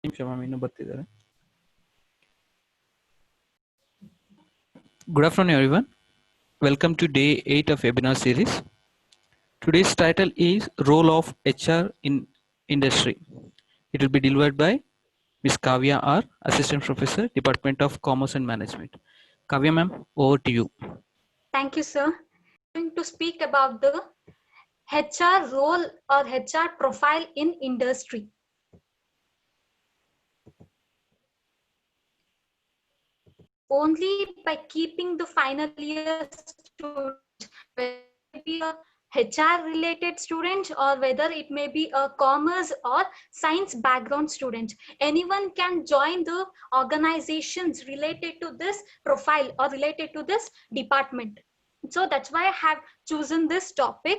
ನಿಮಿಷ ಮ್ಯಾಮ್ ಇನ್ನೂ ಬರ್ತಿದ್ದಾರೆ. Good afternoon, everyone. Welcome to day 8 of webinar series. Today's title is Role of HR in Industry. It will be delivered by Ms. Kavya R, Assistant Professor, Department of Commerce and Management. Kavya ma'am, over to you. Thank you, sir. I'm going to speak about the HR role or HR profile in industry. Only by keeping the final year student, whether it be a HR related student or whether it may be a commerce or science background student, anyone can join the organizations related to this profile or related to this department. So that's why I have chosen this topic.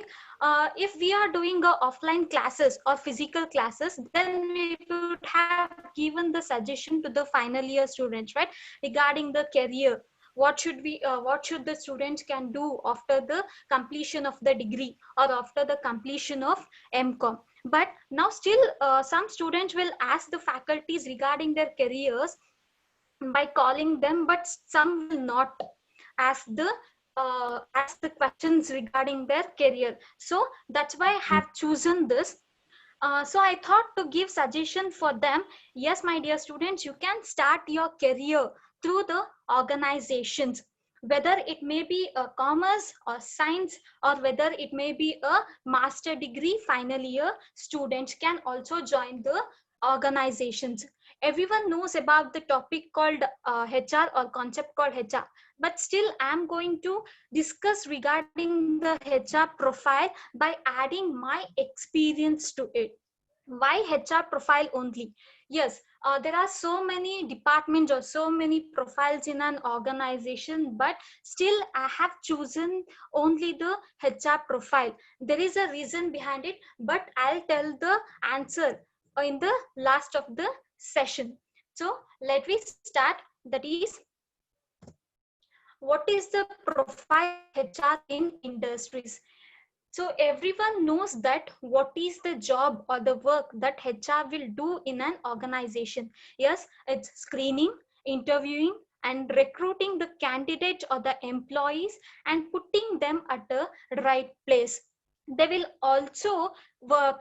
If we are doing offline classes or physical classes, then we would have given the suggestion to the final year students, right, regarding the career. What should the students can do after the completion of the degree or after the completion of MCom. But now still some students will ask the faculties regarding their careers by calling them, but some will not ask the questions regarding their career. So that's why I have chosen this. So I thought to give suggestion for them. Yes, my dear students, you can start your career through the organizations, whether it may be a commerce or science or whether it may be a master degree final year, students can also join the organizations. Everyone knows about the topic called HR or concept called HR, but still I'm going to discuss regarding the HR profile by adding my experience to it. Why HR profile only? Yes, there are so many departments or so many profiles in an organization, but still I have chosen only the HR profile. There is a reason behind it, but I'll tell the answer in the last of the session. So let me start. That is, what is the profile of HR in industries? So everyone knows that what is the job or the work that HR will do in an organization. Yes, it's screening, interviewing, and recruiting the candidate or the employees and putting them at the right place. They will also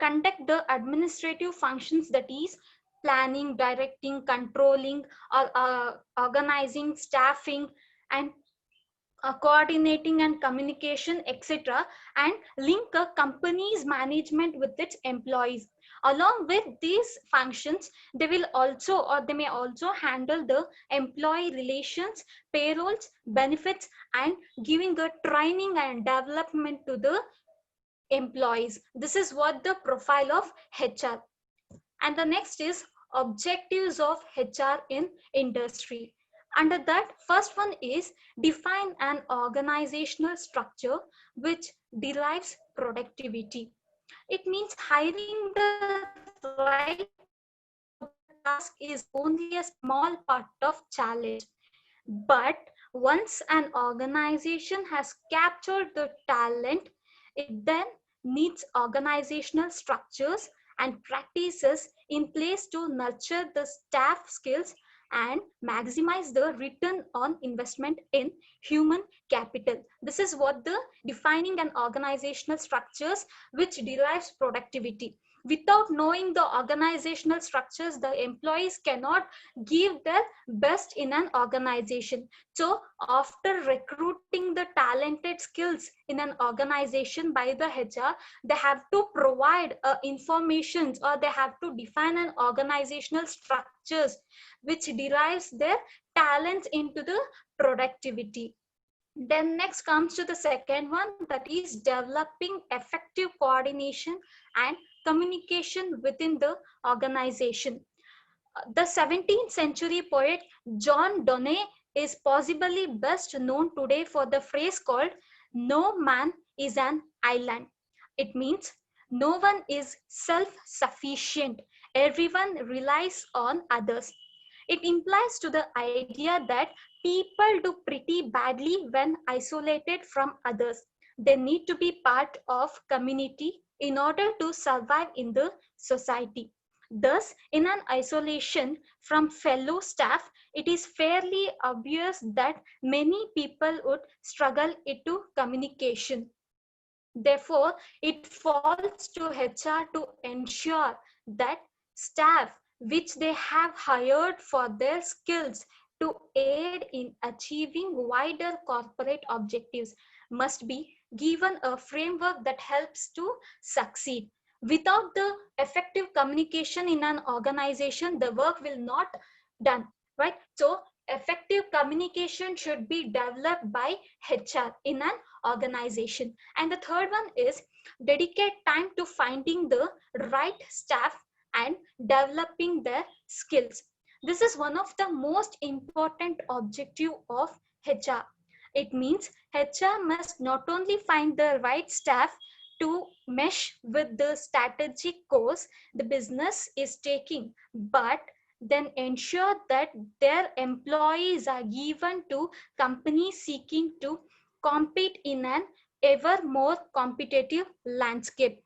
conduct the administrative functions, that is planning, directing, controlling, or organizing, staffing, and coordinating and communication, etc., and link a company's management with its employees. Along with these functions, they will also or they may also handle the employee relations, payrolls, benefits, and giving a training and development to the employees. This is what the profile of HR. And the next is objectives of HR in industry. Under that, first one is define an organizational structure which derives productivity. It means hiring the right for the task is only a small part of challenge. But once an organization has captured the talent, it then needs organizational structures and practices in place to nurture the staff skills and maximize the return on investment in human capital. This is what the defining an organizational structures which derives productivity. Without knowing the organizational structures, the employees cannot give their best in an organization. So after recruiting the talented skills in an organization by the HR, they have to provide information, or they have to define an organizational structures which derives their talents into the productivity. Then next comes to the second one, that is developing effective coordination and communication within the organization. The 17th century poet John Donne is possibly best known today for the phrase called "No man is an island." It means no one is self-sufficient. Everyone relies on others. It implies to the idea that people do pretty badly when isolated from others. They need to be part of community in order to survive in the society. Thus, in an isolation from fellow staff, it is fairly obvious that many people would struggle into communication. Therefore, it falls to HR to ensure that staff which they have hired for their skills to aid in achieving wider corporate objectives must be given a framework that helps to succeed. Without the effective communication in an organization, the work will not done, right? So effective communication should be developed by HR in an organization. And the third one is dedicate time to finding the right staff and developing their skills. This is one of the most important objective of HR. It means HR must not only find the right staff to mesh with the strategic course the business is taking, but then ensure that their employees are given to companies seeking to compete in an ever more competitive landscape.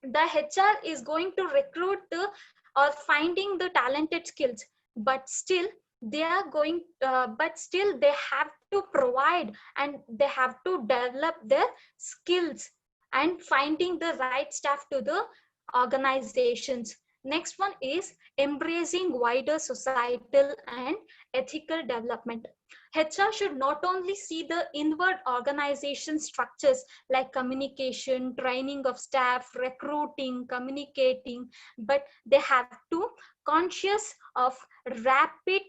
The HR is going to recruit the or finding the talented skills, but still they are going but still they have to provide and they have to develop their skills and finding the right staff to the organizations. Next one is embracing wider societal and ethical development. HR should not only see the inward organization structures like communication, training of staff, recruiting, communicating, but they have to conscious of rapid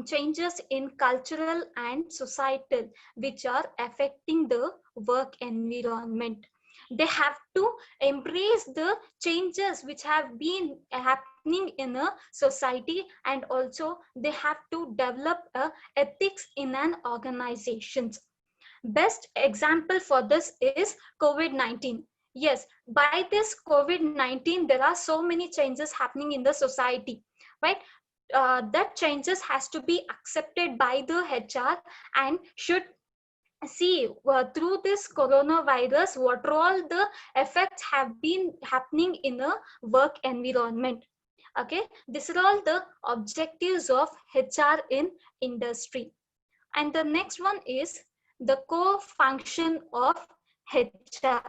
changes in cultural and societal which are affecting the work environment. They have to embrace the changes which have been happening in a society, and also they have to develop ethics in an organization. Best example for this is COVID-19. Yes, by this COVID-19, there are so many changes happening in the society, right? That changes has to be accepted by the HR and should see through this coronavirus what all the effects have been happening in a work environment. Okay, these are all the objectives of HR in industry. And the next one is the core function of HR.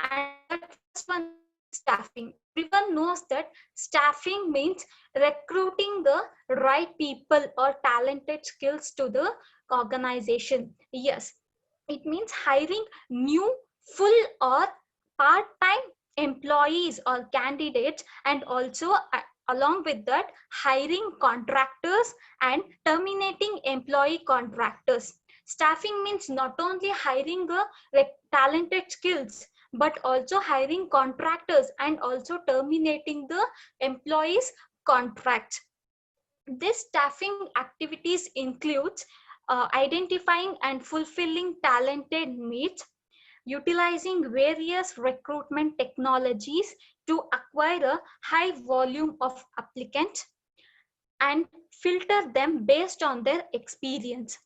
And that first one is staffing. Everyone knows that staffing means recruiting the right people or talented skills to the organization. Yes, it means hiring new full or part-time employees or candidates, and also along with that hiring contractors and terminating employee contractors. Staffing means not only hiring the talented skills but also hiring contractors and also terminating the employees contracts. This staffing activities includes identifying and fulfilling talented needs, utilizing various recruitment technologies to acquire a high volume of applicants and filter them based on their experience,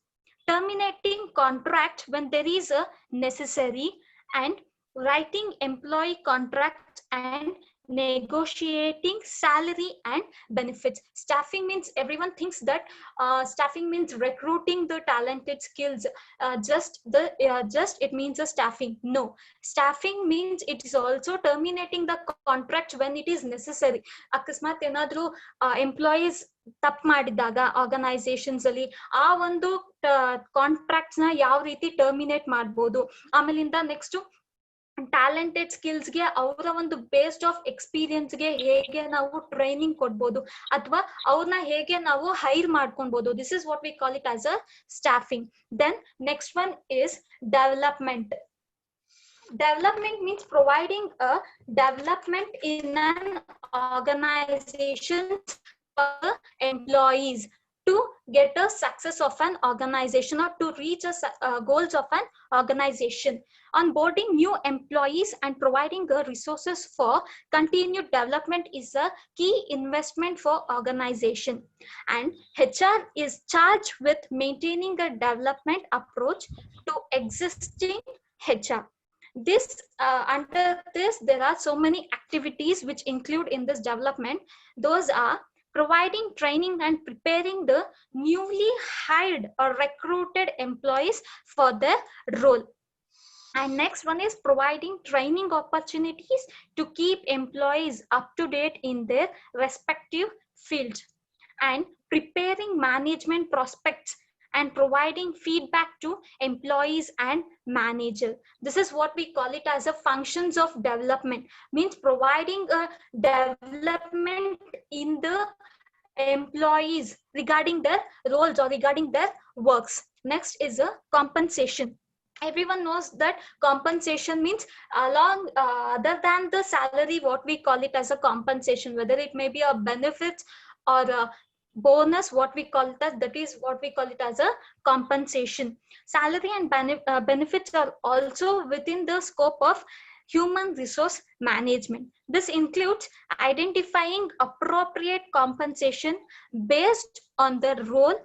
terminating contract when there is a necessary, and writing employee contracts and negotiating salary and benefits. Staffing means everyone thinks that staffing means recruiting the talented skills, just it means a staffing. No, staffing means it is also terminating the contract when it is necessary. ಅಕಸ್ಮಾತ್ ಏನಾದ್ರೂ employees ತಪ್ಪು ಮಾಡಿದಾಗ organisations ಅಲ್ಲಿ ಆ ಒಂದು contracts ನ ಯಾವ ರೀತಿ ಟರ್ಮಿನೇಟ್ ಮಾಡ್ಬೋದು. ಆಮೇಲಿಂದ ನೆಕ್ಸ್ಟ್ ಟ್ಯಾಲೆಂಟೆಡ್ ಸ್ಕಿಲ್ಸ್ಗೆ ಅವರ ಒಂದು ಬೇಸ್ಡ್ ಆಫ್ ಎಕ್ಸ್ಪೀರಿಯನ್ಸ್ಗೆ ಹೇಗೆ ನಾವು ಟ್ರೈನಿಂಗ್ ಕೊಡ್ಬೋದು ಅಥವಾ ಅವ್ರನ್ನ ಹೇಗೆ ನಾವು ಹೈರ್ ಮಾಡ್ಕೊಳ್ಬೋದು. This is what we call it as a staffing. Then next one is development. Development means providing a development in an organization for the employees to get a success of an organization or to reach goals of an organization. Onboarding new employees and providing resources for continued development is a key investment for organization. And HR is charged with maintaining a development approach to existing HR. This under this there are so many activities which include in this development. Those are providing training and preparing the newly hired or recruited employees for their role. And next one is providing training opportunities to keep employees up to date in their respective fields, and preparing management prospects and providing feedback to employees and manager. This is what we call it as a functions of development, means providing a development in the employees regarding their roles or regarding their works. Next is a compensation. Everyone knows that compensation means along other than the salary, what we call it as a compensation, whether it may be a benefit or a bonus, what we call that is what we call it as a compensation. Salary and benefits are also within the scope of human resource management. This includes identifying appropriate compensation based on the role,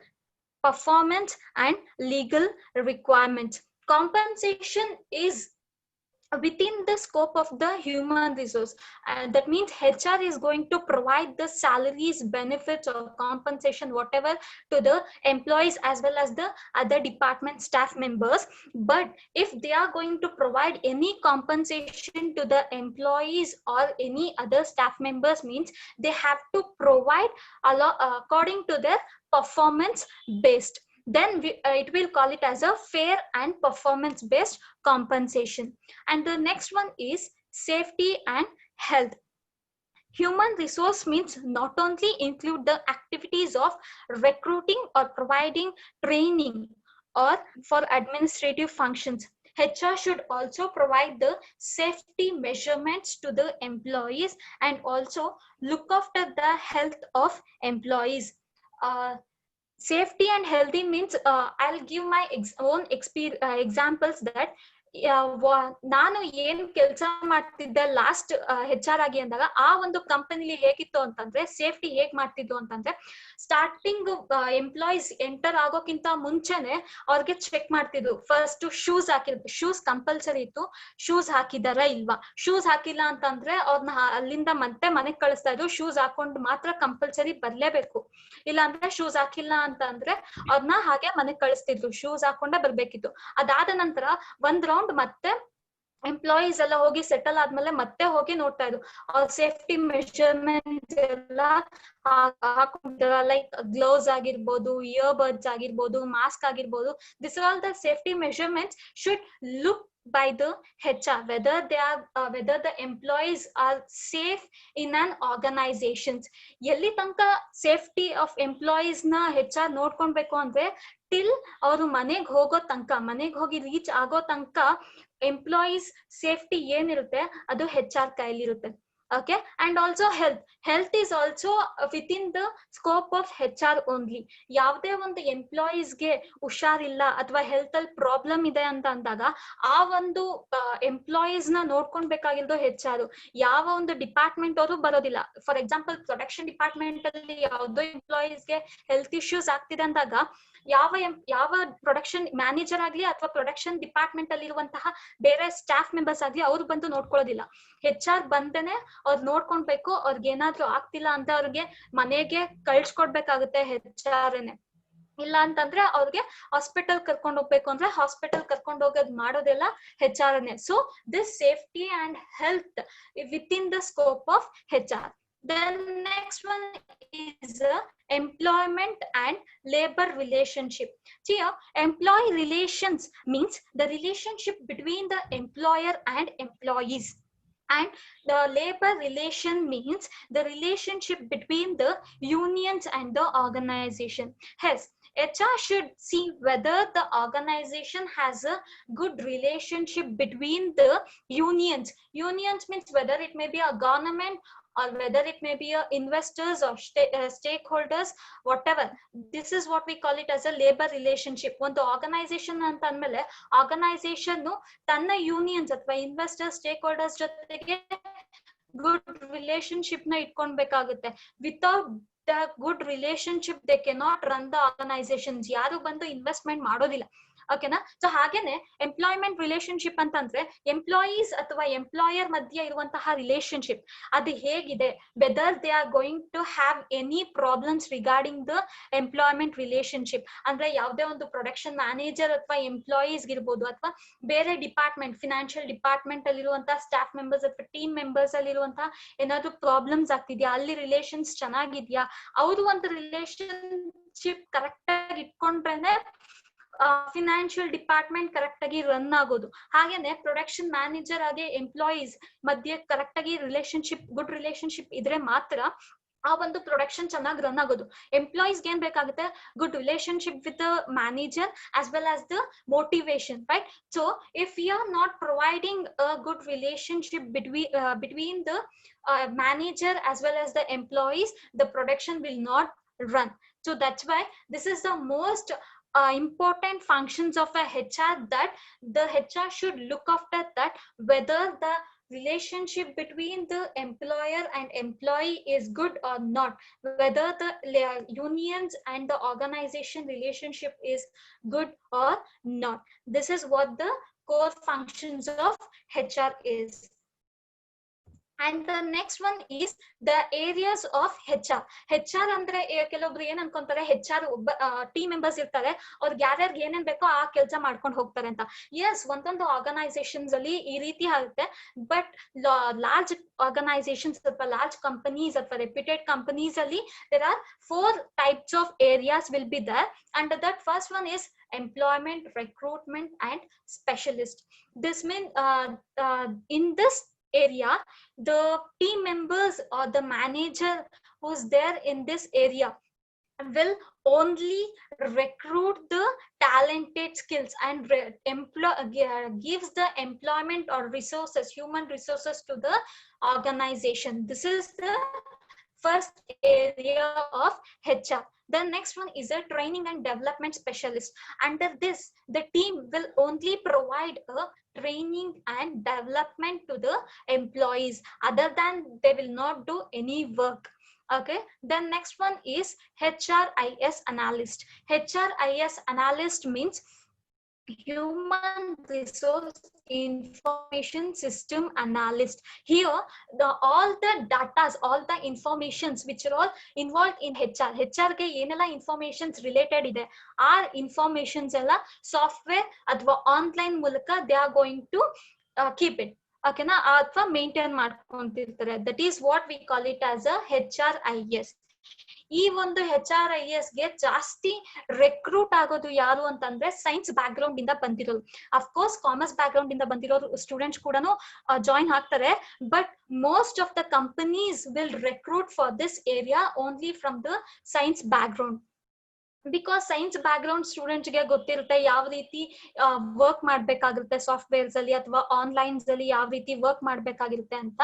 performance, and legal requirements. Compensation is within the scope of the human resource, and that means HR is going to provide the salaries, benefits, or compensation whatever to the employees as well as the other department staff members. But if they are going to provide any compensation to the employees or any other staff members, means they have to provide according to their performance based. Then it will call it as a fair and performance based compensation. And the next one is safety and health. Human resource means not only include the activities of recruiting or providing training or for administrative functions. HR should also provide the safety measurements to the employees and also look after the health of employees. Safety and healthy means I'll give my own examples that ನಾನು ಏನ್ ಕೆಲಸ ಮಾಡ್ತಿದ್ದೆ last HR ಆಗಿ ಅಂದಾಗ ಆ ಒಂದು ಕಂಪನಿಲಿ ಹೇಗಿತ್ತು ಅಂತಂದ್ರೆ ಸೇಫ್ಟಿ ಹೇಗ್ ಮಾಡ್ತಿದ್ದು ಅಂತಂದ್ರೆ ಸ್ಟಾರ್ಟಿಂಗ್ ಎಂಪ್ಲಾಯೀಸ್ ಎಂಟರ್ ಆಗೋಕ್ಕಿಂತ ಮುಂಚೆನೆ ಅವ್ರಿಗೆ ಚೆಕ್ ಮಾಡ್ತಿದ್ರು. ಫಸ್ಟ್ ಶೂಸ್ ಹಾಕಿದ್ರು, ಶೂಸ್ ಕಂಪಲ್ಸರಿ ಇತ್ತು, ಶೂಸ್ ಹಾಕಿದಾರ ಇಲ್ವಾ, ಶೂಸ್ ಹಾಕಿಲ್ಲ ಅಂತಂದ್ರೆ ಅವ್ರನ್ನ ಅಲ್ಲಿಂದ ಮತ್ತೆ ಮನೆಗ್ ಕಳಿಸ್ತಾ ಇದ್ರು. ಶೂಸ್ ಹಾಕೊಂಡು ಮಾತ್ರ ಕಂಪಲ್ಸರಿ ಬರ್ಲೇಬೇಕು, ಇಲ್ಲ ಅಂದ್ರೆ ಶೂಸ್ ಹಾಕಿಲ್ಲ ಅಂತ ಅಂದ್ರೆ ಅವ್ರನ್ನ ಹಾಗೆ ಮನೆಗ್ ಕಳಿಸ್ತಿದ್ರು, ಶೂಸ್ ಹಾಕೊಂಡೇ ಬರ್ಬೇಕಿತ್ತು. ಅದಾದ ನಂತರ ಒಂದ್ ರೌಂಡ್ ಮತ್ತೆ ಎಂಪ್ಲಾಯೀಸ್ ಎಲ್ಲ ಹೋಗಿ ಸೆಟಲ್ ಆದ್ಮೇಲೆ ಮತ್ತೆ ಹೋಗಿ ನೋಡ್ತಾ ಇದ್ರು ಅವ್ರ ಸೇಫ್ಟಿ ಮೆಷರ್ಮೆಂಟ್ ಎಲ್ಲ ಹಾಕೊಂಡಿದಾರ, ಲೈಕ್ ಗ್ಲೌಸ್ ಆಗಿರ್ಬೋದು, ಇಯರ್ ಬಡ್ಸ್ ಆಗಿರ್ಬೋದು, ಮಾಸ್ಕ್ ಆಗಿರ್ಬೋದು. This are all the safety measurements should look by the HR whether the employees are safe in an organization. ಎಲ್ಲಿ ತನಕ ಸೇಫ್ಟಿ ಆಫ್ ಎಂಪ್ಲಾಯೀಸ್ ನ HR ನೋಡ್ಕೊಳ್ಬೇಕು ಅಂದ್ರೆ ಟಿಲ್ ಅವರು ಮನೆಗ್ ಹೋಗೋ ತನಕ, ಮನೆಗ್ ಹೋಗಿ ರೀಚ್ ಆಗೋ ತನಕ ಎಂಪ್ಲಾಯೀಸ್ ಸೇಫ್ಟಿ ಏನಿರುತ್ತೆ ಅದು HR ಕೈಲಿರುತ್ತೆ. Okay, and also health is also within the scope of HR only. ಯಾವುದೇ ಒಂದು ಎಂಪ್ಲಾಯೀಸ್ಗೆ ಹುಷಾರಿಲ್ಲ ಅಥವಾ ಹೆಲ್ತ್ ಅಲ್ಲಿ ಪ್ರಾಬ್ಲಮ್ ಇದೆ ಅಂತ ಅಂದಾಗ ಆ ಒಂದು ಎಂಪ್ಲಾಯೀಸ್ ನ ನೋಡ್ಕೊಳ್ಬೇಕಾಗಿರೋದು HR. ಯಾವ ಒಂದು ಡಿಪಾರ್ಟ್ಮೆಂಟ್ ಅವರು ಬರೋದಿಲ್ಲ. ಫಾರ್ ಎಕ್ಸಾಂಪಲ್ ಪ್ರೊಡಕ್ಷನ್ ಡಿಪಾರ್ಟ್ಮೆಂಟ್ ಅಲ್ಲಿ ಯಾವುದೋ ಎಂಪ್ಲಾಯೀಸ್ಗೆ ಹೆಲ್ತ್ ಇಶ್ಯೂಸ್ ಆಗ್ತಿದೆ ಅಂದಾಗ ಯಾವ ಪ್ರೊಡಕ್ಷನ್ ಮ್ಯಾನೇಜರ್ ಆಗ್ಲಿ ಅಥವಾ ಪ್ರೊಡಕ್ಷನ್ ಡಿಪಾರ್ಟ್ಮೆಂಟ್ ಅಲ್ಲಿ ಇರುವಂತಹ ಬೇರೆ ಸ್ಟಾಫ್ ಮೆಂಬರ್ಸ್ ಆಗ್ಲಿ ಅವ್ರು ಬಂದು ನೋಡ್ಕೊಳ್ಳೋದಿಲ್ಲ. HR ಬಂದೇನೆ ಅವ್ರು ನೋಡ್ಕೊಳ್ಬೇಕು. ಅವ್ರಿಗೆ ಏನಾದ್ರು ಆಗ್ತಿಲ್ಲ ಅಂತ ಅವ್ರಿಗೆ ಮನೆಗೆ ಕಳ್ಸ್ಕೊಡ್ಬೇಕಾಗುತ್ತೆ HR. ಇಲ್ಲ ಅಂತಂದ್ರೆ ಅವ್ರಿಗೆ ಹಾಸ್ಪಿಟಲ್ ಕರ್ಕೊಂಡು ಹೋಗ್ಬೇಕು ಅಂದ್ರೆ ಹಾಸ್ಪಿಟಲ್ ಕರ್ಕೊಂಡು ಹೋಗೋದ್ ಮಾಡೋದೆಲ್ಲ HR. So this safety and health within the scope of HR. Then next one is employment and labor relationship. Here, employee relations means the relationship between the employer and employees. And the labor relation means the relationship between the unions and the organization. Hence, HR should see whether the organization has a good relationship between the unions. Unions means whether it may be a government or whether it may be a investors or stakeholders, whatever. This is what we call it as a labor relationship. ಒಂದು organisation ಅಂತ ಅಂದ್ಮೇಲೆ organisation ತನ್ನ unions ಅಥವಾ investors, stakeholders ಜೊತೆಗೆ good relationship ನ ಇಟ್ಕೊಳ್ಬೇಕಾಗುತ್ತೆ. Without the good relationship they cannot run the organisations. ಯಾರು ಬಂದು ಇನ್ವೆಸ್ಟ್ಮೆಂಟ್ ಮಾಡೋದಿಲ್ಲ. ಓಕೆನಾ. ಸೊ ಹಾಗೇನೆ ಎಂಪ್ಲಾಯ್ಮೆಂಟ್ ರಿಲೇಶನ್ಶಿಪ್ ಅಂತಂದ್ರೆ ಎಂಪ್ಲಾಯೀಸ್ ಅಥವಾ ಎಂಪ್ಲಾಯರ್ ಮಧ್ಯೆ ಇರುವಂತಹ ರಿಲೇಶನ್ಶಿಪ್ ಅದು ಹೇಗಿದೆ, whether they are going to have any problems regarding the employment relationship. ಅಂದ್ರೆ ಯಾವುದೇ ಒಂದು ಪ್ರೊಡಕ್ಷನ್ ಮ್ಯಾನೇಜರ್ ಅಥವಾ ಎಂಪ್ಲಾಯೀಸ್ ಇರ್ಬೋದು, ಅಥವಾ ಬೇರೆ ಡಿಪಾರ್ಟ್ಮೆಂಟ್ ಫಿನಾನ್ಷಿಯಲ್ ಡಿಪಾರ್ಟ್ಮೆಂಟ್ ಅಲ್ಲಿರುವಂತಹ ಸ್ಟಾಫ್ ಮೆಂಬರ್ಸ್ ಅಥವಾ ಟೀಮ್ ಮೆಂಬರ್ಸ್ ಅಲ್ಲಿರುವಂತಹ ಏನಾದ್ರು ಪ್ರಾಬ್ಲಮ್ಸ್ ಆಗ್ತಿದ್ಯಾ, ಅಲ್ಲಿ ರಿಲೇಷನ್ಸ್ ಚೆನ್ನಾಗಿದ್ಯಾ, ಅವರು ಒಂದು ರಿಲೇಶನ್ಶಿಪ್ ಕರೆಕ್ಟ್ ಆಗಿ ಇಟ್ಕೊಂಡ್ರೇನೆ ಫಿನಾನ್ಷಿಯಲ್ ಡಿಪಾರ್ಟ್ಮೆಂಟ್ ಕರೆಕ್ಟ್ ಆಗಿ ರನ್ ಆಗೋದು. ಹಾಗೇನೆ ಪ್ರೊಡಕ್ಷನ್ ಮ್ಯಾನೇಜರ್ ಹಾಗೆ ಎಂಪ್ಲಾಯೀಸ್ ಮಧ್ಯೆ ಕರೆಕ್ಟ್ ಆಗಿ ರಿಲೇಶನ್ಶಿಪ್, ಗುಡ್ ರಿಲೇಶನ್ಶಿಪ್ ಇದ್ರೆ ಮಾತ್ರ ಆ ಒಂದು ಪ್ರೊಡಕ್ಷನ್ ಚೆನ್ನಾಗಿ ರನ್ ಆಗೋದು. ಎಂಪ್ಲಾಯೀಸ್ ಏನ್ ಬೇಕಾಗುತ್ತೆ, good relationship with the manager as well as the motivation, right. So if you are not providing a good relationship between the manager as well as the employees, the production will not run. So that's why this is the most important functions of a HR, that the HR should look after that, whether the relationship between the employer and employee is good or not, whether the unions and the organization relationship is good or not. This is what the core functions of HR is. And the next one is the areas of HR. HR ಅಂದ್ರೆ ಕೆಲವೊಬ್ರು ಏನ್ ಅನ್ಕೊಂತಾರೆ, HR ಒಬ್ಬ team members ಇರ್ತಾರೆ, ಅವ್ರಿಗೆ ಯಾರ್ಯಾರಿಗೆ ಏನೇನ್ ಬೇಕೋ ಆ ಕೆಲಸ ಮಾಡ್ಕೊಂಡು ಹೋಗ್ತಾರೆ ಅಂತ. ಎಸ್, ಒಂದೊಂದು ಆರ್ಗನೈಸೇಷನ್ಸ್ ಅಲ್ಲಿ ಈ ರೀತಿ ಆಗುತ್ತೆ. ಬಟ್ ಲಾರ್ಜ್ ಆರ್ಗನೈಸೇಷನ್ಸ್ ಅಥವಾ ಲಾರ್ಜ್ ಕಂಪನೀಸ್ ಅಥವಾ ರೆಪ್ಯೂಟೆಡ್ ಕಂಪನೀಸ್ ಅಲ್ಲಿ there are 4 types of areas will be there. And that first one is employment, recruitment and specialist. This means in this area, the team members or the manager who's there in this area will only recruit the talented skills and gives the employment or resources, human resources to the organization. This is the first area of HR. The next one is a training and development specialist. Under this, the team will only provide a training and development to the employees. Other than they will not do any work. Okay. Then next one is HRIS analyst. HRIS analyst means human resource information system analyst. Here all the datas, all the informations which are all involved in HR ge ಏನೆಲ್ಲ informations related ಇದೆ, ಆ informations ಎಲ್ಲ software ಅಥವಾ online ಮೂಲಕ they are going to keep it. ಓಕೆನಾ, ಅಥವಾ maintain ಮಾಡ್ಕೊಂತಿರ್ತಾರೆ. That is what we call it as a HRIS. ಈ ಒಂದು HRIS ಗೆ ಜಾಸ್ತಿ ರೆಕ್ರೂಟ್ ಆಗೋದು ಯಾರು ಅಂತಂದ್ರೆ ಸೈನ್ಸ್ ಬ್ಯಾಕ್ ಗ್ರೌಂಡ್ ಇಂದ ಬಂದಿರೋರು. ಅಫ್ಕೋರ್ಸ್ ಕಾಮರ್ಸ್ ಬ್ಯಾಕ್ ಗ್ರೌಂಡ್ ಇಂದ ಬಂದಿರೋರು ಸ್ಟೂಡೆಂಟ್ಸ್ ಕೂಡ ಜಾಯಿನ್ ಆಗ್ತಾರೆ. But most of the companies will recruit for this area only from the science back ground. Because science back ground students ಗೆ ಗೊತ್ತಿರುತ್ತೆ ಯಾವ ರೀತಿ ವರ್ಕ್ ಮಾಡ್ಬೇಕಾಗಿರುತ್ತೆ ಸಾಫ್ಟ್ವೇರ್ಸ್ ಅಲ್ಲಿ ಅಥವಾ ಆನ್ಲೈನ್ಸ್ ಅಲ್ಲಿ ಯಾವ ರೀತಿ ವರ್ಕ್ ಮಾಡ್ಬೇಕಾಗಿರುತ್ತೆ ಅಂತ.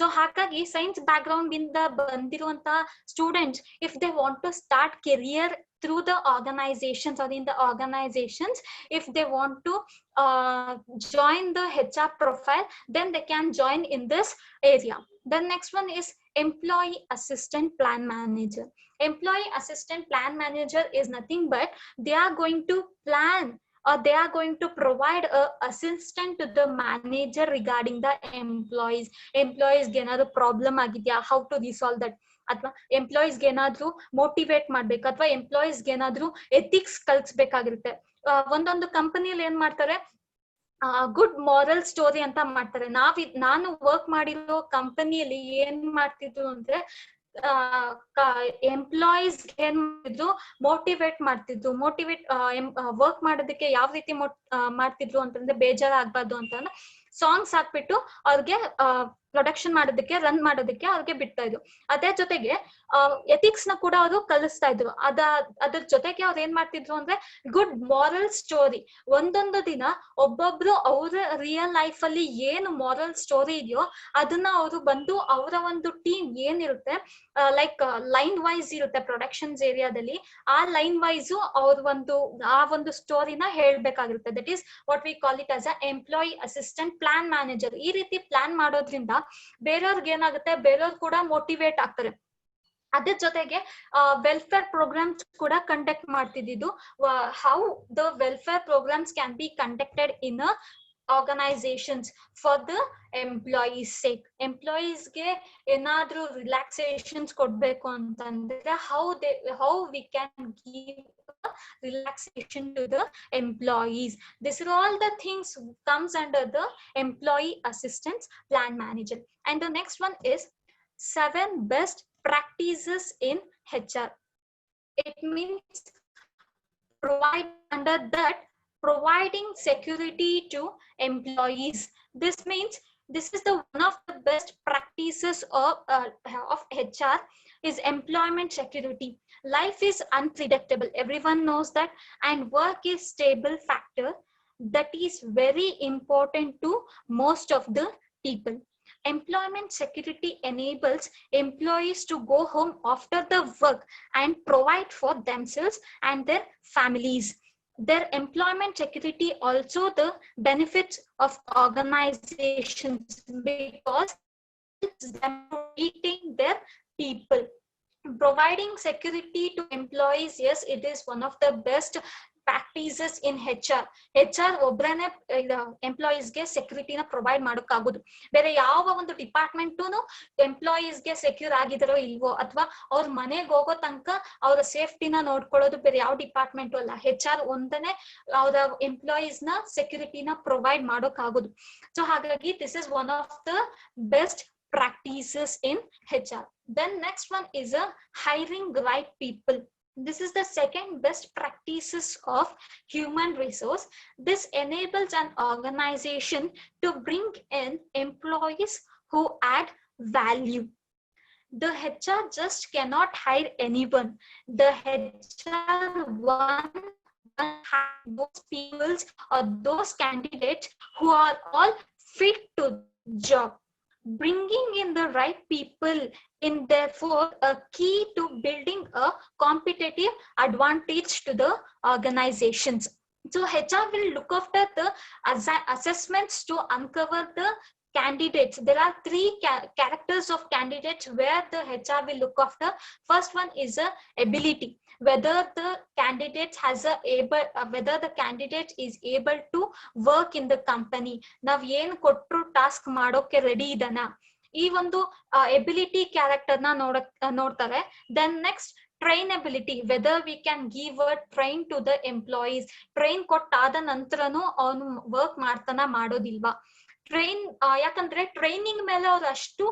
ಸೊ ಹಾಗಾಗಿ ಸೈನ್ಸ್ ಬ್ಯಾಕ್ ಗ್ರೌಂಡ್ ಇಂದ ಬಂದಿರುವಂತಹ students, if they want to start career through the organizations or in the organizations, if they want to join the HR profile, then they can join in this area. The next one is employee assistant plan manager. Employee assistant plan manager is nothing but they are going to plan or they are going to provide a assistant to the manager regarding the employees. Employees ಗೆ ಏನಾದ್ರು problem ಆಗಿದ್ಯಾ, how to resolve that, ಅಥವಾ ಎಂಪ್ಲಾಯೀಸ್ಗೆ ಏನಾದ್ರು motivate ಮಾಡ್ಬೇಕು, ಅಥವಾ ಎಂಪ್ಲಾಯೀಸ್ಗೆ ಏನಾದ್ರು ethics ಕಲ್ಸ್ಬೇಕಾಗಿರುತ್ತೆ. ಒಂದೊಂದು ಕಂಪನಿಯಲ್ಲಿ ಏನ್ ಮಾಡ್ತಾರೆ, ಗುಡ್ ಮಾರಲ್ ಸ್ಟೋರಿ ಅಂತ ಮಾಡ್ತಾರೆ. ನಾನು ವರ್ಕ್ ಮಾಡಿರೋ ಕಂಪನಿಯಲ್ಲಿ ಏನ್ ಮಾಡ್ತಿದ್ರು ಅಂದ್ರೆ ಎಂಪ್ಲಾಯೀಸ್ ಏನ್ ಮಾಡಿದ್ರು, ಮೋಟಿವೇಟ್ ಮಾಡ್ತಿದ್ರು. ವರ್ಕ್ ಮಾಡೋದಕ್ಕೆ ಯಾವ ರೀತಿ ಮಾಡ್ತಿದ್ರು ಅಂತಂದ್ರೆ, ಬೇಜಾರಾಗ್ಬಾರ್ದು ಅಂತಂದ್ರೆ ಸಾಂಗ್ಸ್ ಹಾಕ್ಬಿಟ್ಟು ಅವ್ರಿಗೆ ಪ್ರೊಡಕ್ಷನ್ ಮಾಡೋದಕ್ಕೆ, ರನ್ ಮಾಡೋದಕ್ಕೆ ಅವ್ರಿಗೆ ಬಿಡ್ತಾ ಇದ್ರು. ಅದೇ ಜೊತೆಗೆ ಎಥಿಕ್ಸ್ ನ ಕೂಡ ಅವರು ಕಲಿಸ್ತಾ ಇದ್ರು. ಅದ್ರ ಜೊತೆಗೆ ಅವ್ರು ಏನ್ ಮಾಡ್ತಿದ್ರು ಅಂದ್ರೆ ಗುಡ್ ಮಾರಲ್ ಸ್ಟೋರಿ. ಒಂದೊಂದು ದಿನ ಒಬ್ಬೊಬ್ರು ಅವ್ರ ರಿಯಲ್ ಲೈಫ್ ಅಲ್ಲಿ ಏನು ಮಾರಲ್ ಸ್ಟೋರಿ ಇದೆಯೋ ಅದನ್ನ ಅವರು ಬಂದು ಅವರ ಒಂದು ಟೀಮ್ ಏನಿರುತ್ತೆ, ಲೈಕ್ ಲೈನ್ ವೈಸ್ ಇರುತ್ತೆ ಪ್ರೊಡಕ್ಷನ್ಸ್ ಏರಿಯಾದಲ್ಲಿ, ಆ ಲೈನ್ ವೈಸ್ ಆ ಒಂದು ಸ್ಟೋರಿನ ಹೇಳ್ಬೇಕಾಗಿರುತ್ತೆ. That is what we call it as a employee assistant plan manager. ಈ ರೀತಿ ಪ್ಲಾನ್ ಮಾಡೋದ್ರಿಂದ ಬೇರೆಯವ್ರಿಗೆ ಏನಾಗುತ್ತೆ, ಬೇರೆಯವ್ರು ಕೂಡ ಮೋಟಿವೇಟ್ ಆಗ್ತಾರೆ. ಅದ್ರ ಜೊತೆಗೆ ವೆಲ್ಫೇರ್ ಪ್ರೋಗ್ರಾಮ್ಸ್ ಕೂಡ ಕಂಡಕ್ಟ್ ಮಾಡ್ತಿದ್ದು. How the welfare programmes can be conducted in organizations for the employees sake. Employees ಗೆ ಏನಾದ್ರೂ ರಿಲ್ಯಾಕ್ಸೇಷನ್ಸ್ ಕೊಡ್ಬೇಕು ಅಂತಂದ್ರೆ how we can give a relaxation to the employees. These are all the things comes under the employee assistance plan manager. And the next one is 7 best practices in HR. It means under that providing security to employees. This means this is the one of the best practices of HR is employment security. Life is unpredictable, everyone knows that, and work is stable factor that is very important to most of the people. Employment security enables employees to go home after the work and provide for themselves and their families. Their employment security also the benefits of organizations because it helps them to retain their people. Providing security to employees, yes, it is one of the best practices in HR ಒಬ್ರನೇ ಎಂಪ್ಲಾಯೀಸ್ಗೆ ಸೆಕ್ಯೂರಿಟಿನ provide ಮಾಡೋಕ್ಕಾಗೋದು. ಬೇರೆ ಯಾವ ಒಂದು department ಎಂಪ್ಲಾಯೀಸ್ಗೆ secure ಆಗಿದಾರೋ ಇಲ್ವೋ ಅಥವಾ ಅವ್ರ ಮನೆಗೆ ಹೋಗೋ ತನಕ ಅವರ ಸೇಫ್ಟಿನ ನೋಡ್ಕೊಳ್ಳೋದು ಬೇರೆ ಯಾವ ಡಿಪಾರ್ಟ್ಮೆಂಟು ಅಲ್ಲ, HR ಒಂದನೇ ಅವರ ಎಂಪ್ಲಾಯೀಸ್ನ ಸೆಕ್ಯೂರಿಟಿನ ಪ್ರೊವೈಡ್ ಮಾಡೋಕ್ಕಾಗೋದು. ಸೊ ಹಾಗಾಗಿ this is one of the best practices in HR. Then next one is a hiring right people. This is the second best practices of human resource. This enables an organization to bring in employees who add value. The HR just cannot hire anyone. The HR one hire those peoples or those candidates who are all fit to the job. Bringing in the right people in therefore a key to building a competitive advantage to the organizations. So HR will look after the assessments to uncover the candidates. There are three characters of candidates where the HR will look after. First one is a ability, whether the candidate has whether the candidate is able to work in the company. Nav ಏನು ಕೊಟ್ಟರು task ಮಾಡೋಕೆ ready ಇದನಾ, ಈ ಒಂದು ability ಕ್ಯಾರೆಕ್ಟರ್ನ ನೋಡ್ತಾರೆ. Then next trainability, whether we can give a train to the employees. Train ಕೊಟ್ಟಾದ ನಂತರನು ಅವನು ವರ್ಕ್ ಮಾಡ್ತಾನ ಮಾಡೋದಿಲ್ವಾ. ಟ್ರೈನ್ ಯಾಕಂದ್ರೆ ಟ್ರೈನಿಂಗ್ ಮೇಲೆ ಅವ್ರು ಅಷ್ಟು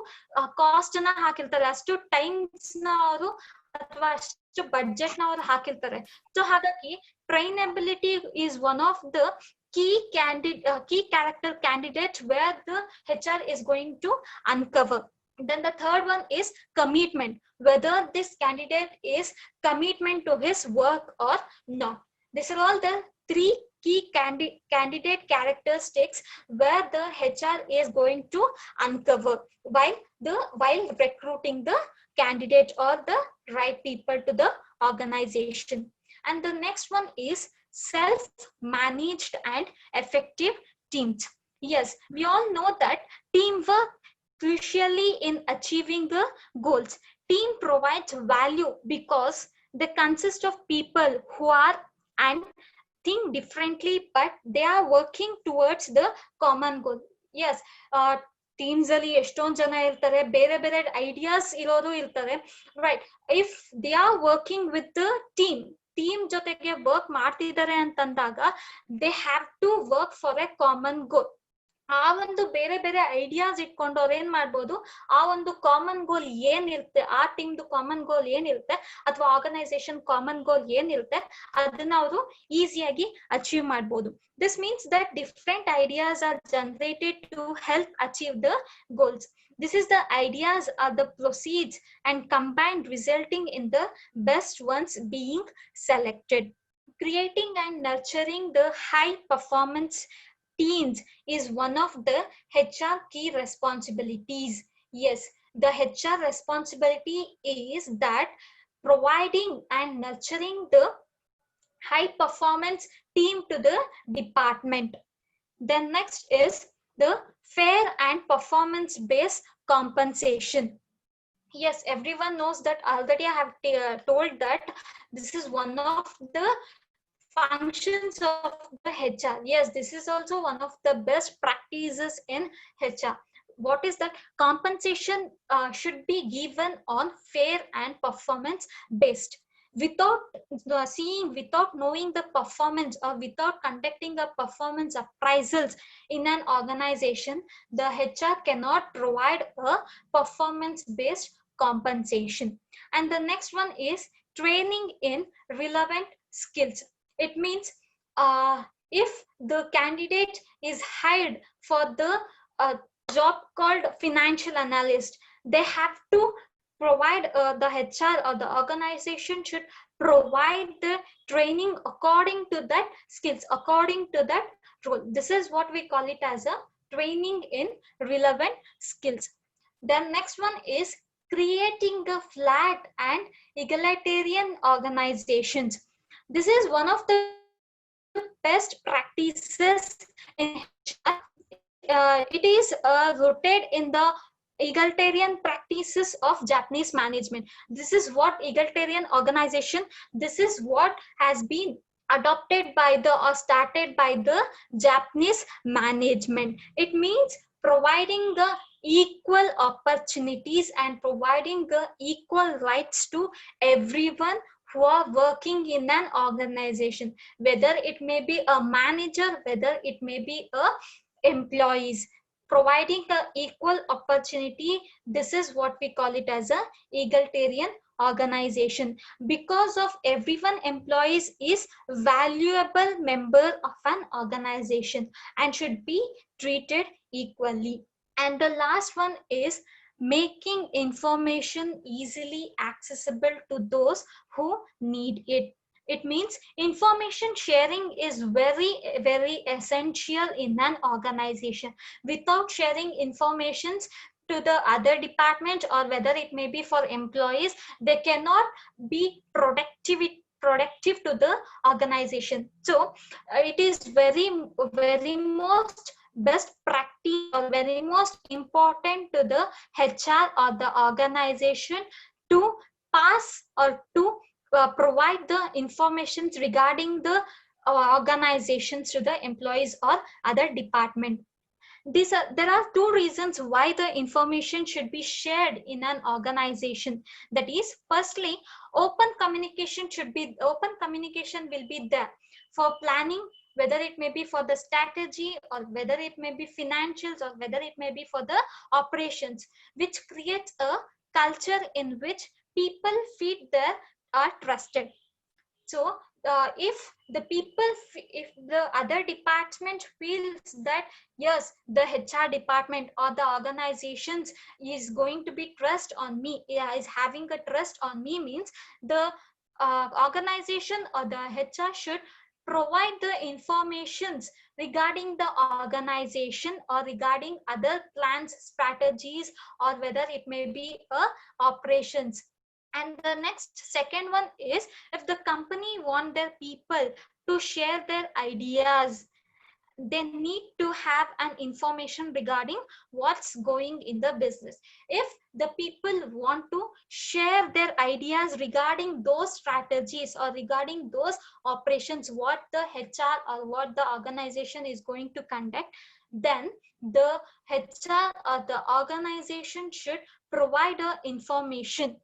ಕಾಸ್ಟ್ ನ ಹಾಕಿರ್ತಾರೆ, ಅಷ್ಟು ಟೈಮ್ಸ್ ನ ಅವರು ಅಥವಾ ಅಷ್ಟು ಬಡ್ಜೆಟ್ ನ ಅವ್ರು ಹಾಕಿರ್ತಾರೆ. ಸೊ ಹಾಗಾಗಿ trainability is one of the key character candidates where the HR is going to uncover. Then the third one is commitment, whether this candidate is commitment to his work or not. These are all the three key candidate characteristics where the HR is going to uncover while recruiting the candidate or the right people to the organization. And the next one is self-managed and effective teams. Yes, we all know that teamwork crucially in achieving the goals. Team provides value because they consist of people who are and think differently but they are working towards the common goal. Yes, teams ಅಲ್ಲಿ ಎಷ್ಟೊಂದ್ ಜನ ಇರ್ತಾರೆ, ಬೇರೆ ಬೇರೆ ideas ಇರೋರು ಇರ್ತಾರೆ, right. If they are working with the team ಜೊತೆಗೆ work ಮಾಡ್ತಿದ್ದಾರೆ ಅಂತಂದಾಗ they have to work for a common goal. ಆ ಒಂದು ಬೇರೆ ಬೇರೆ ಐಡಿಯಾಸ್ ಇಟ್ಕೊಂಡು ಅವ್ರು ಏನ್ ಮಾಡ್ಬೋದು, ಆ ಒಂದು ಕಾಮನ್ ಗೋಲ್ ಏನಿರುತ್ತೆ, ಆ ಟೀಮ್ದು ಕಾಮನ್ ಗೋಲ್ ಏನಿರುತ್ತೆ ಅಥವಾ ಆರ್ಗನೈಸೇಷನ್ ಕಾಮನ್ ಗೋಲ್ ಏನಿರುತ್ತೆ ಅದನ್ನ ಅವರು ಈಸಿಯಾಗಿ ಅಚೀವ್ ಮಾಡ್ಬೋದು. This means that different ideas are generated to help achieve the goals. This is the ideas are the proceeds and combined resulting in the best ones being selected. Creating and nurturing the high performance teams is one of the HR key responsibilities. Yes, the HR responsibility is that providing and nurturing the high performance team to the department. Then next is the fair and performance based compensation. Yes, everyone knows that already. I have told that this is one of the functions of the HR. Yes, this is also one of the best practices in HR. What is that? Compensation should be given on fair and performance based. Without without knowing the performance, or without conducting a performance appraisals in an organization, the HR cannot provide a performance based compensation. And the next one is training in relevant skills. It means if the candidate is hired for the uh, job called financial analyst, they have to provide the HR or the organization should provide the training according to that skills, according to that role. This is what we call it as a training in relevant skills. Then next one is creating a flat and egalitarian organizations. This is one of the best practices in HR. It is rooted in the egalitarian practices of Japanese management. This is what egalitarian organization, this is what has been adopted by the or started by the Japanese management. It means providing the equal opportunities and providing the equal rights to everyone who are working in an organization, whether it may be a manager, whether it may be a employees, providing a equal opportunity. This is what we call it as a egalitarian organization. Because of everyone employees is valuable member of an organization and should be treated equally. And the last one is making information easily accessible to those who need it. It means information sharing is very essential in an organization. Without sharing informations to the other department, or whether it may be for employees, they cannot be productive to the organization. So it is very most best practice or very most important to the HR or the organization to pass or to provide the informations regarding the organizations to the employees or other department. There are two reasons why the information should be shared in an organization. That is, firstly, open communication will be there for planning, whether it may be for the strategy, or whether it may be financials, or whether it may be for the operations, which creates a culture in which people feel they are trusted. So if the people, if the other department feels that yes, the HR department or the organizations is going to be trust on me, yeah, is having a trust on me, means the organization or the HR should provide the informations regarding the organization or regarding other plans, strategies, or whether it may be operations. And the next second one is, if the company want their people to share their ideas, they need to have an information regarding what's going in the business. If the people want to share their ideas regarding those strategies or regarding those operations, what the HR or what the organization is going to conduct, then the HR or the organization should provide a information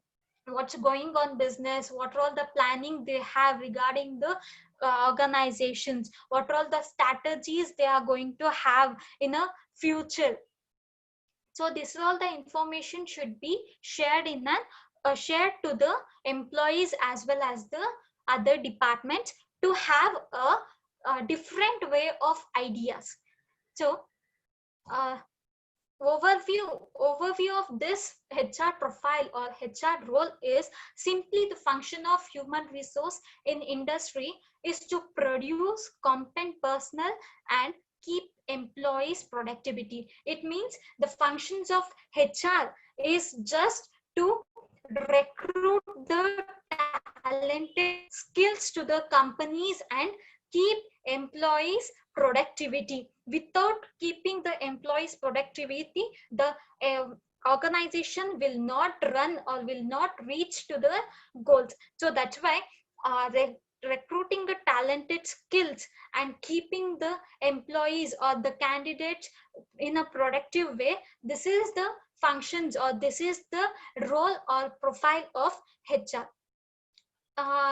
what's going on business, what are all the planning they have regarding the organizations, what are all the strategies they are going to have in a future. So this is all the information should be shared in an shared to the employees as well as the other departments to have a different way of ideas. So uh, overview of this HR profile or HR role is simply the function of human resource in industry is to produce competent personnel and keep employees productivity. It means the functions of HR is just to recruit the talented skills to the companies and keep employees productivity. Without keeping the employees productivity, the organization will not run or will not reach to the goals. So that's why recruiting the talented skills and keeping the employees or the candidates in a productive way, this is the functions or this is the role or profile of HR.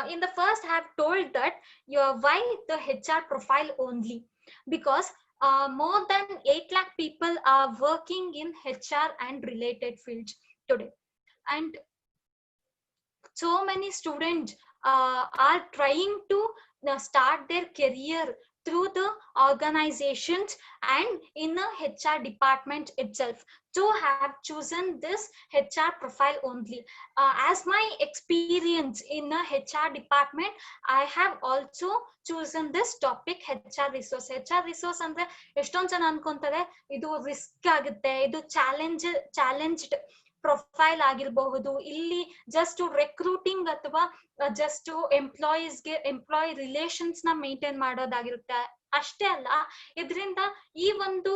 In the first I have told that why the HR profile only, because more than 8 lakh people are working in HR and related fields today, and so many students are trying to start their career through the organizations and in the HR department itself. So I have chosen this HR profile only. As my experience in the HR department, I have also chosen this topic HR resource. HR resource ಅಂದ್ರೆ ಎಷ್ಟೊಂದು ಜನ ಅನ್ಕೊಂತಾರೆ ಇದು risk ಆಗುತ್ತೆ, ಇದು challenged profile ಆಗಿರಬಹುದು, ಇಲ್ಲಿ just recruiting ಅಥವಾ just employee relations ನ ಮೇಂಟೈನ್ ಮಾಡೋದಾಗಿರುತ್ತೆ. ಅಷ್ಟೇ ಅಲ್ಲ, ಇದರಿಂದ ಈ ಒಂದು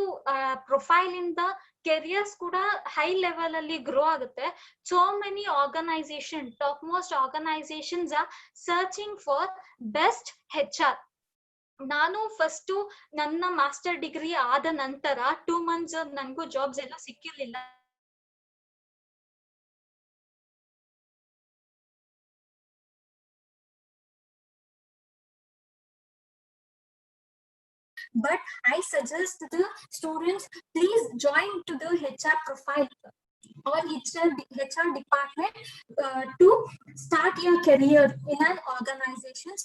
ಪ್ರೊಫೈಲ್ ಇಂದ ಕೆರಿಯರ್ಸ್ ಕೂಡ ಹೈ ಲೆವೆಲ್ ಅಲ್ಲಿ ಗ್ರೋ ಆಗುತ್ತೆ. So many organization, top most organizations are searching for best HR. ನಾನು ಫಸ್ಟ್ ನನ್ನ ಮಾಸ್ಟರ್ ಡಿಗ್ರಿ ಆದ ನಂತರ 2 months ನನಗೂ ಜಾಬ್ಸ್ ಎಲ್ಲ ಸಿಕ್ಕಿರ್ಲಿಲ್ಲ. But I suggest the students, please join to the HR profile or HR department to start your career in an organization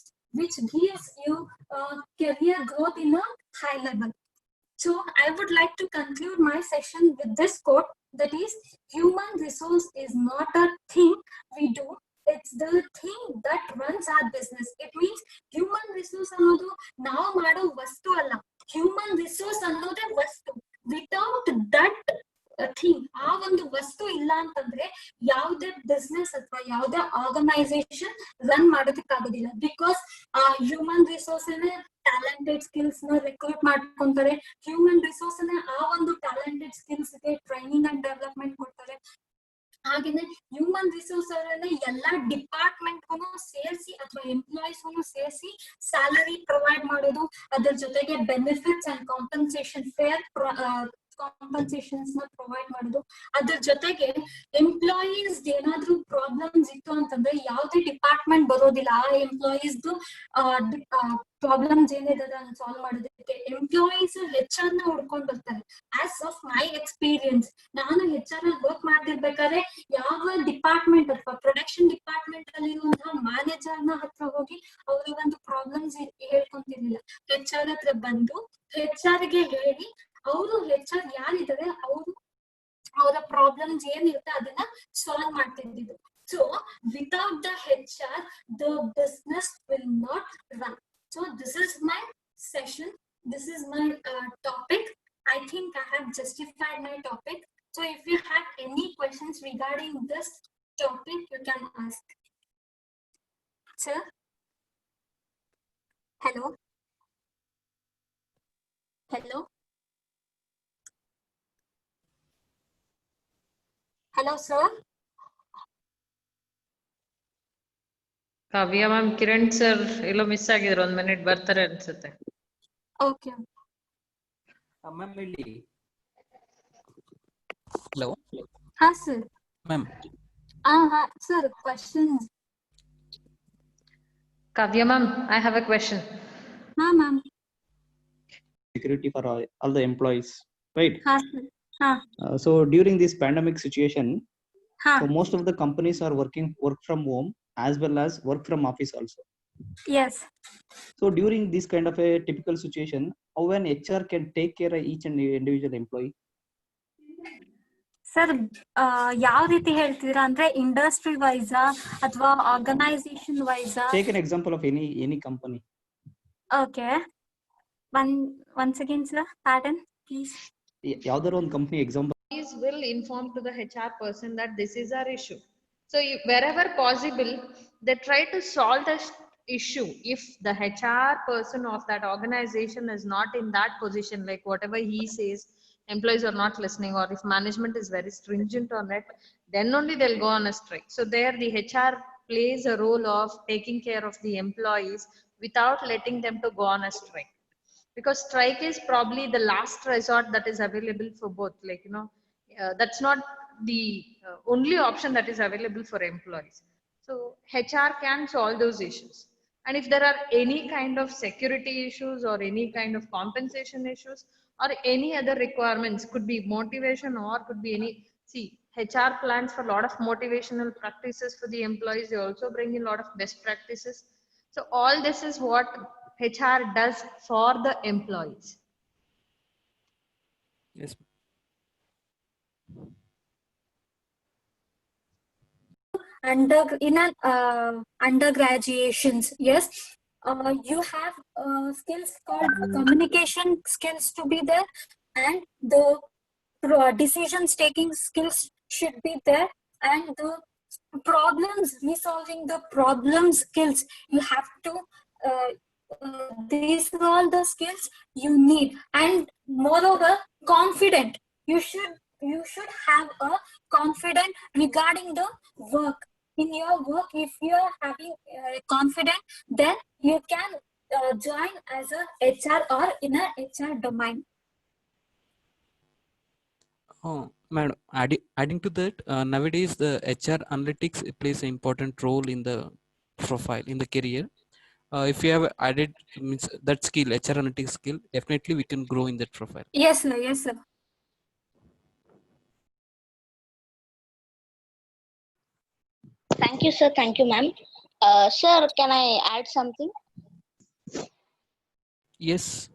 which gives you career growth in a high level. So I would like to conclude my session with this quote, that is, human resource is not a thing we do, it's the thing that runs our business. It means human resource ಅನ್ನೋದು ನಾವು ಮಾಡೋ ವಸ್ತು ಅಲ್ಲ, human resource ಅನ್ನೋದೇ ವಸ್ತು. Without that thing, ಆ ಒಂದು ವಸ್ತು ಇಲ್ಲ ಅಂತಂದ್ರೆ ಯಾವುದೇ ಬಿಸ್ನೆಸ್ ಅಥವಾ ಯಾವುದೇ ಆರ್ಗನೈಸೇಷನ್ ರನ್ ಮಾಡೋದಕ್ಕಾಗೋದಿಲ್ಲ. Because human resource talented skills ನ ರೆಕ್ರೂಟ್ ಮಾಡ್ಕೊಂತಾರೆ, ಹ್ಯೂಮನ್ ರಿಸೋರ್ಸ್ ಆ ಒಂದು ಟ್ಯಾಲೆಂಟೆಡ್ ಸ್ಕಿಲ್ಸ್ ಗೆ ಟ್ರೈನಿಂಗ್ ಅಂಡ್ ಡೆವಲಪ್ಮೆಂಟ್ ಕೊಡ್ತಾರೆ. ಹಾಗೇನೆ ಹ್ಯೂಮನ್ ರಿಸೋರ್ಸ್ ಅವರನ್ನ ಎಲ್ಲಾ ಡಿಪಾರ್ಟ್ಮೆಂಟ್ ಸೇರಿಸಿ ಅಥವಾ ಎಂಪ್ಲಾಯೀಸ್ ಸೇರಿಸಿ ಸ್ಯಾಲರಿ ಪ್ರೊವೈಡ್ ಮಾಡೋದು, ಅದ್ರ ಜೊತೆಗೆ ಬೆನಿಫಿಟ್ಸ್ ಅಂಡ್ ಕಾಂಪನ್ಸೇಷನ್ ಫೇರ್ ಕಾಂಪನ್ಸೇಷನ್ಸ್ ನ ಪ್ರೊವೈಡ್ ಮಾಡೋದು. ಅದ್ರ ಜೊತೆಗೆ ಎಂಪ್ಲಾಯೀಸ್ ಏನಾದ್ರೂ ಪ್ರಾಬ್ಲಮ್ಸ್ ಇತ್ತು ಅಂತಂದ್ರೆ ಯಾವುದೇ ಡಿಪಾರ್ಟ್ಮೆಂಟ್ ಬರೋದಿಲ್ಲ ಆ ಎಂಪ್ಲಾಯೀಸ್ ಪ್ರಾಬ್ಲಮ್ಸ್ ಏನಿದೆ ಅದನ್ನ ಸಾಲ್ವ್ ಮಾಡೋದಕ್ಕೆ. ಎಂಪ್ಲಾಯೀಸ್ HR ನ ಹುಡ್ಕೊಂಡ್ ಬರ್ತಾರೆ. ಆಸ್ ಆಫ್ ಮೈ ಎಕ್ಸ್ಪೀರಿಯನ್ಸ್, ನಾನು HR ಅಲ್ಲಿ ವರ್ಕ್ ಮಾಡ್ತಿರ್ಬೇಕಾದ್ರೆ ಯಾವ ಡಿಪಾರ್ಟ್ಮೆಂಟ್ ಅಥವಾ ಪ್ರೊಡಕ್ಷನ್ ಡಿಪಾರ್ಟ್ಮೆಂಟ್ ಅಲ್ಲಿ ಇರುವಂತಹ ಮ್ಯಾನೇಜರ್ ನ ಹತ್ರ ಹೋಗಿ ಅವ್ರಿಗೆ ಒಂದು ಪ್ರಾಬ್ಲಮ್ಸ್ ಹೇಳ್ಕೊಂತಿರ್ಲಿಲ್ಲ. HR ಹತ್ರ ಬಂದು HR ಗೆ ಹೇಳಿ ಅವರು HR ಯಾರಿದ್ದಾರೆ ಅವರು ಅವರ ಪ್ರಾಬ್ಲಮ್ಸ್ ಏನಿರುತ್ತೆ ಅದನ್ನ ಸಾಲ್ವ್ ಮಾಡ್ತಿದ್ದು. So without the HR the business will not run. So this is my session, this is my topic. I think I have justified my topic. So if you have any questions regarding this topic, you can ask. Sir? Hello? Hello? Hello, sir? Kavya ma'am, Kiran sir yellow miss ಆಗಿದ್ರು, 1 minute ಬರ್ತಾರೆ ಅನ್ಸುತ್ತೆ. Okay. Ma'am ಇಲ್ಲಿ hello. ಹಾ sir. Ma'am sir, questions. Kavya ma'am, I have a question. Ha ma'am. Security for all the employees, right? Ha sir. Ha. So during this pandemic situation, Ha. so most of the companies are work from home as well as work from office also. Yes. So during this kind of a typical situation, how an HR can take care of each and individual employee? Sir, ಯಾವ ರೀತಿ ಹೇಳ್ತೀರಾ ಅಂದ್ರೆ industry wise ಅಥವಾ organisation wise? Take an example of any company. Okay. Once again sir, pardon please. ಯಾವ್ದಾರ ಒಂದು company example Will inform to the HR person that this is our issue. So wherever possible, they try to solve the issue. If the HR person of that organization is not in that position, like whatever he says, employees are not listening, or if management is very stringent on it, then only they'll go on a strike. So there the HR plays a role of taking care of the employees without letting them to go on a strike, because strike is probably the last resort that is available for both, like, that's not the only option that is available for employees. So HR can solve those issues. And if there are any kind of security issues or any kind of compensation issues or any other requirements, could be motivation or could be any, see, HR plans for a lot of motivational practices for the employees. They also bring in a lot of best practices. So all this is what HR does for the employees. Yes. In an undergraduations, yes, you have skills called communication skills to be there, and the decisions taking skills should be there, and the problems resolving the problem skills you have to these are all the skills you need. And moreover, confident, you should have a confident regarding the work. In your work, if you are having confident, then you can join as a HR or in a HR domain. Oh, madam, adding to that, nowadays the HR analytics plays an important role in the profile, in the career. If you have added means that skill, HR analytics skill, definitely we can grow in that profile. Yes, sir. Yes, sir. Thank you, sir. Thank you, ma'am. Sir, can I add something? Yes.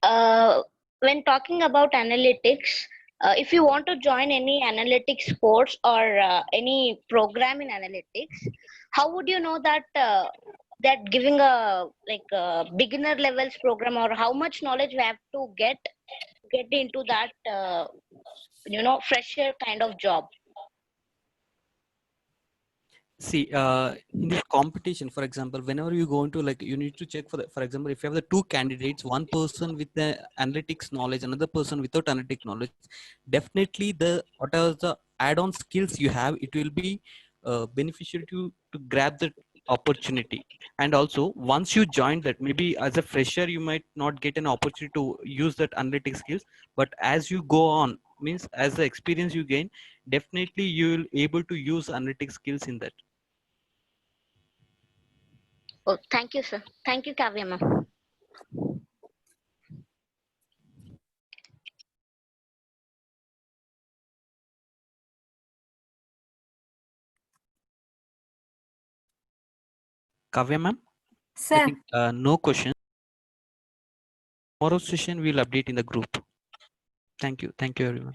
When talking about analytics, if you want to join any analytics course or any program in analytics, how would you know that that giving a like a beginner levels program, or how much knowledge we have to get into that fresher kind of job? See, in this competition, for example, whenever you go into, like, you need to check for example, if you have the two candidates, one person with the analytics knowledge, another person without analytic knowledge, definitely the whatever the add-on skills you have, it will be beneficial to grab the opportunity. And also, once you join that, maybe as a fresher, you might not get an opportunity to use that analytic skills, but as you go on, means as the experience you gain, definitely you will able to use analytic skills in that. Oh, thank you, sir. Thank you, Kavya, ma'am. Kavya ma'am, I Sir. think no question. Tomorrow's session we'll update in the group. Thank you. Thank you, everyone.